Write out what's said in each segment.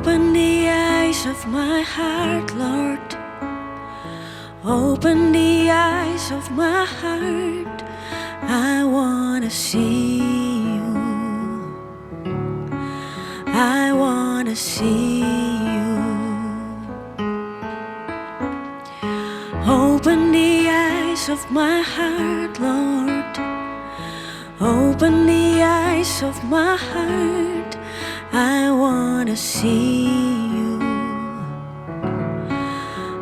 Open the eyes of my heart, Lord. Open the eyes of my heart. I wanna see you. I wanna see you. Open the eyes of my heart, Lord. Open the eyes of my heart. I wanna see you.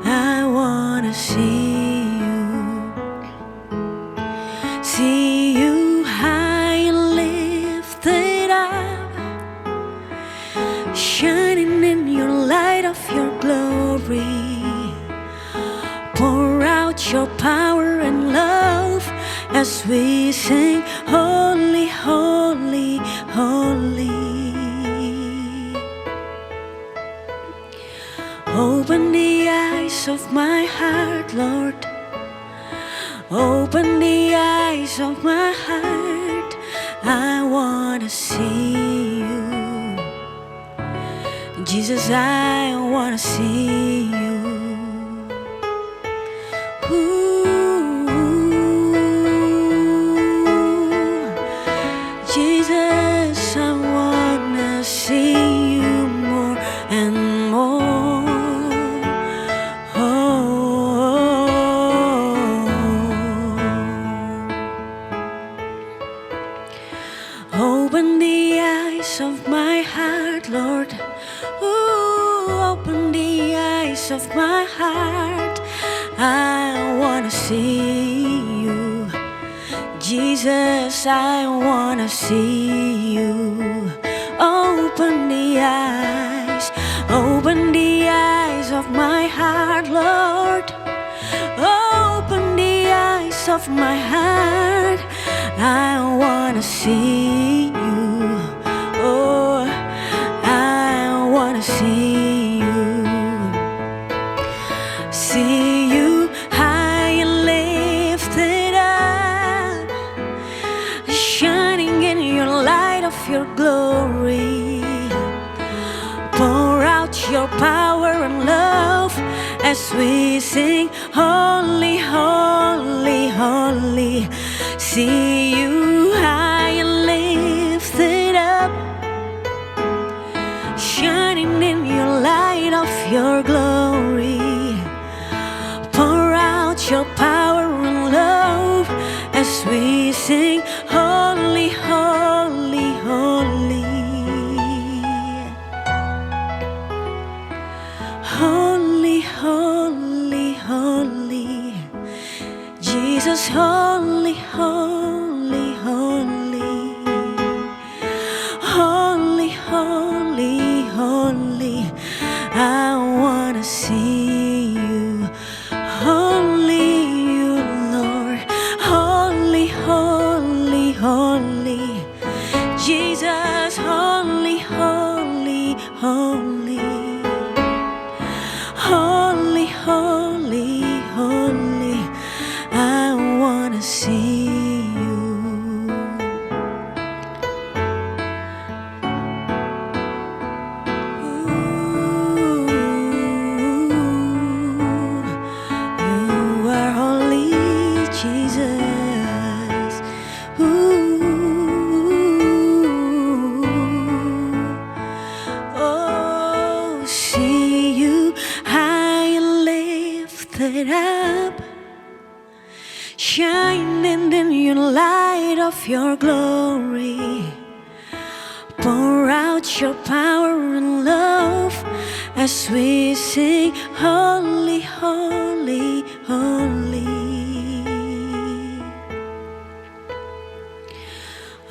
I wanna see you. See you high and lifted up, shining in your light of your glory. Pour out your power and love as we sing, holy, holy, holy. Open the eyes of my heart, Lord. Open the eyes of my heart. I wanna see you. Jesus, I wanna see you. Jesus, I wanna see you more and more. Open the eyes of my heart, Lord. Ooh, open the eyes of my heart. I wanna see you. Jesus, I wanna see you. Open the eyes of my heart, Lord. Open the eyes of my heart. I wanna see you. Oh, I wanna see you. See you high and lifted up, shining in your light of your glory. Pour out your power and love as we sing, holy, holy, holy. See you high and lifted up, shining in your light of your glory. Pour out your power and love as we sing, holy, holy, holy. Holy, holy, holy. Jesus, holy, holy, holy. Holy, holy, holy. I wanna see you. Holy, you, Lord. Holy, holy, holy. Jesus, holy, holy, holy. Holy, holy, holy. I wanna see you. Ooh, you are holy, Jesus. Oh, see you high and lifted up, shining in your light of your glory. Pour out your power and love as we sing, holy, holy, holy.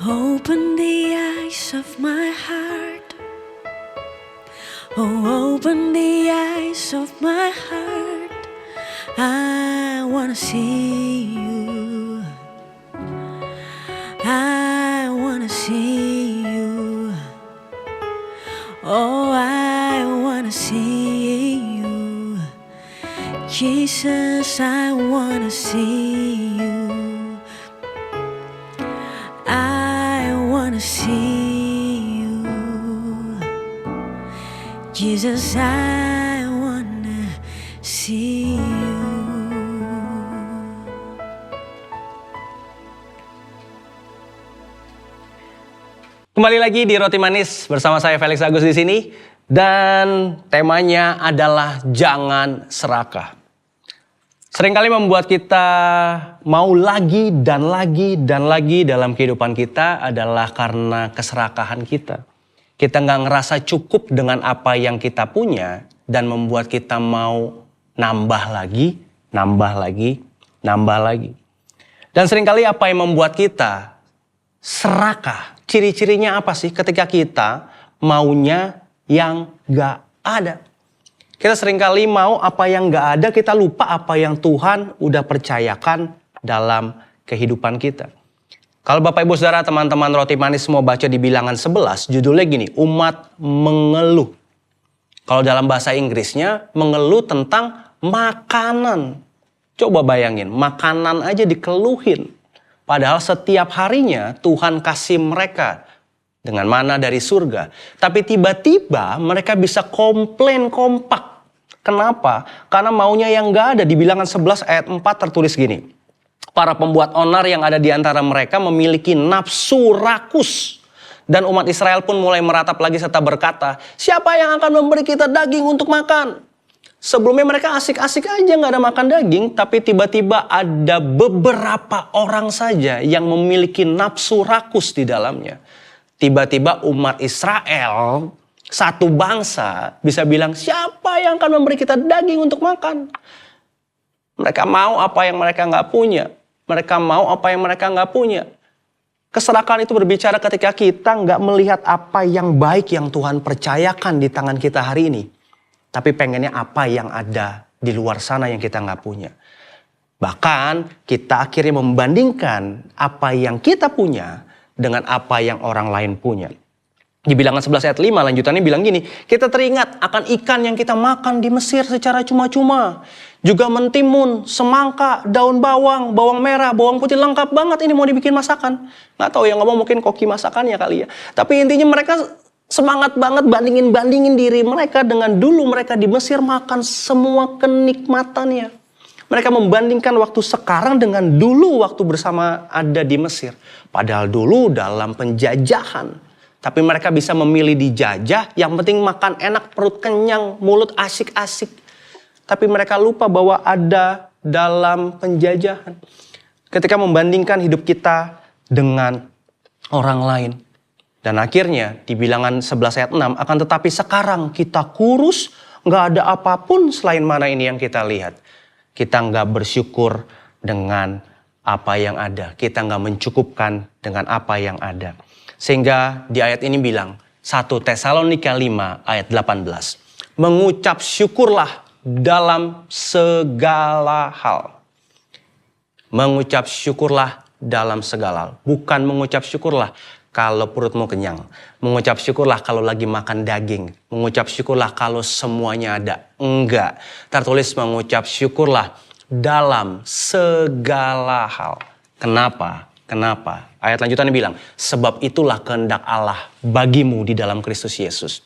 Open the eyes of my heart. Oh, open the eyes of my heart. I wanna see you. I wanna see you. Oh, I wanna see you. Jesus, I wanna see you. I wanna see you. Jesus, I wanna see you. Kembali lagi di Roti Manis bersama saya Felix Agus di sini, dan temanya adalah jangan serakah. Seringkali membuat kita mau lagi dan lagi dan lagi dalam kehidupan kita adalah karena keserakahan kita. Kita nggak ngerasa cukup dengan apa yang kita punya dan membuat kita mau nambah lagi, nambah lagi, nambah lagi. Dan seringkali apa yang membuat kita serakah? Ciri-cirinya apa sih ketika kita maunya yang gak ada? Kita seringkali mau apa yang gak ada, kita lupa apa yang Tuhan udah percayakan dalam kehidupan kita. Kalau Bapak Ibu Saudara, teman-teman Roti Manis mau baca di Bilangan 11, judulnya gini, umat mengeluh. Kalau dalam bahasa Inggrisnya, mengeluh tentang makanan. Coba bayangin, makanan aja dikeluhin. Padahal setiap harinya Tuhan kasih mereka dengan mana dari surga. Tapi tiba-tiba mereka bisa komplain kompak. Kenapa? Karena maunya yang gak ada. Di Bilangan 11 ayat 4 tertulis gini. Para pembuat onar yang ada di antara mereka memiliki nafsu rakus. Dan umat Israel pun mulai meratap lagi serta berkata, siapa yang akan memberi kita daging untuk makan? Sebelumnya mereka asik-asik aja gak ada makan daging, tapi tiba-tiba ada beberapa orang saja yang memiliki nafsu rakus di dalamnya. Tiba-tiba umat Israel, satu bangsa, bisa bilang siapa yang akan memberi kita daging untuk makan? Mereka mau apa yang mereka gak punya. Mereka mau apa yang mereka gak punya. Keserakahan itu berbicara ketika kita gak melihat apa yang baik yang Tuhan percayakan di tangan kita hari ini. Tapi pengennya apa yang ada di luar sana yang kita nggak punya. Bahkan kita akhirnya membandingkan apa yang kita punya dengan apa yang orang lain punya. Di Bilangan 11 ayat 5 lanjutannya bilang gini, kita teringat akan ikan yang kita makan di Mesir secara cuma-cuma. Juga mentimun, semangka, daun bawang, bawang merah, bawang putih, lengkap banget ini mau dibikin masakan. Nggak tahu yang ngomong mungkin koki masakannya kali ya. Tapi intinya mereka semangat banget bandingin diri mereka dengan dulu mereka di Mesir makan semua kenikmatannya. Mereka membandingkan waktu sekarang dengan dulu waktu bersama ada di Mesir. Padahal dulu dalam penjajahan. Tapi mereka bisa memilih dijajah, yang penting makan enak, perut kenyang, mulut asik-asik. Tapi mereka lupa bahwa ada dalam penjajahan. Ketika membandingkan hidup kita dengan orang lain. Dan akhirnya di Bilangan 11 ayat 6, akan tetapi sekarang kita kurus, gak ada apapun selain mana ini yang kita lihat. Kita gak bersyukur dengan apa yang ada. Kita gak mencukupkan dengan apa yang ada. Sehingga di ayat ini bilang, 1 Tesalonika 5 ayat 18. Mengucap syukurlah dalam segala hal. Mengucap syukurlah dalam segala hal. Bukan mengucap syukurlah kalau perutmu kenyang. Mengucap syukurlah kalau lagi makan daging. Mengucap syukurlah kalau semuanya ada. Enggak. Tertulis mengucap syukurlah dalam segala hal. Kenapa? Kenapa? Ayat lanjutannya bilang, sebab itulah kehendak Allah bagimu di dalam Kristus Yesus.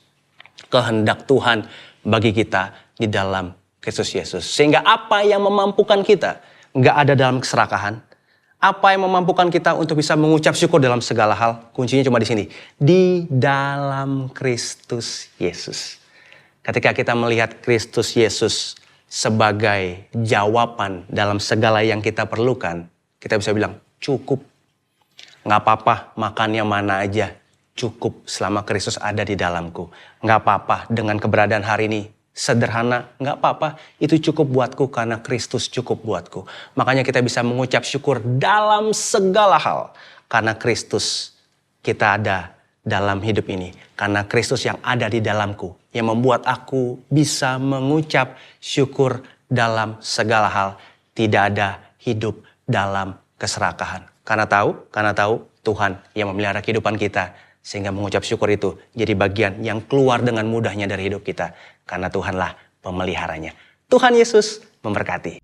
Kehendak Tuhan bagi kita di dalam Kristus Yesus. Sehingga apa yang memampukan kita enggak ada dalam keserakahan. Apa yang memampukan kita untuk bisa mengucap syukur dalam segala hal? Kuncinya cuma di sini. Di dalam Kristus Yesus. Ketika kita melihat Kristus Yesus sebagai jawaban dalam segala yang kita perlukan, kita bisa bilang cukup. Nggak apa-apa makannya mana aja. Cukup selama Kristus ada di dalamku. Nggak apa-apa dengan keberadaan hari ini. Sederhana, nggak apa-apa. Itu cukup buatku karena Kristus cukup buatku. Makanya kita bisa mengucap syukur dalam segala hal. Karena Kristus kita ada dalam hidup ini. Karena Kristus yang ada di dalamku. Yang membuat aku bisa mengucap syukur dalam segala hal. Tidak ada hidup dalam keserakahan. Karena tahu Tuhan yang memelihara kehidupan kita. Sehingga mengucap syukur itu jadi bagian yang keluar dengan mudahnya dari hidup kita. Karena Tuhanlah pemeliharanya. Tuhan Yesus memberkati.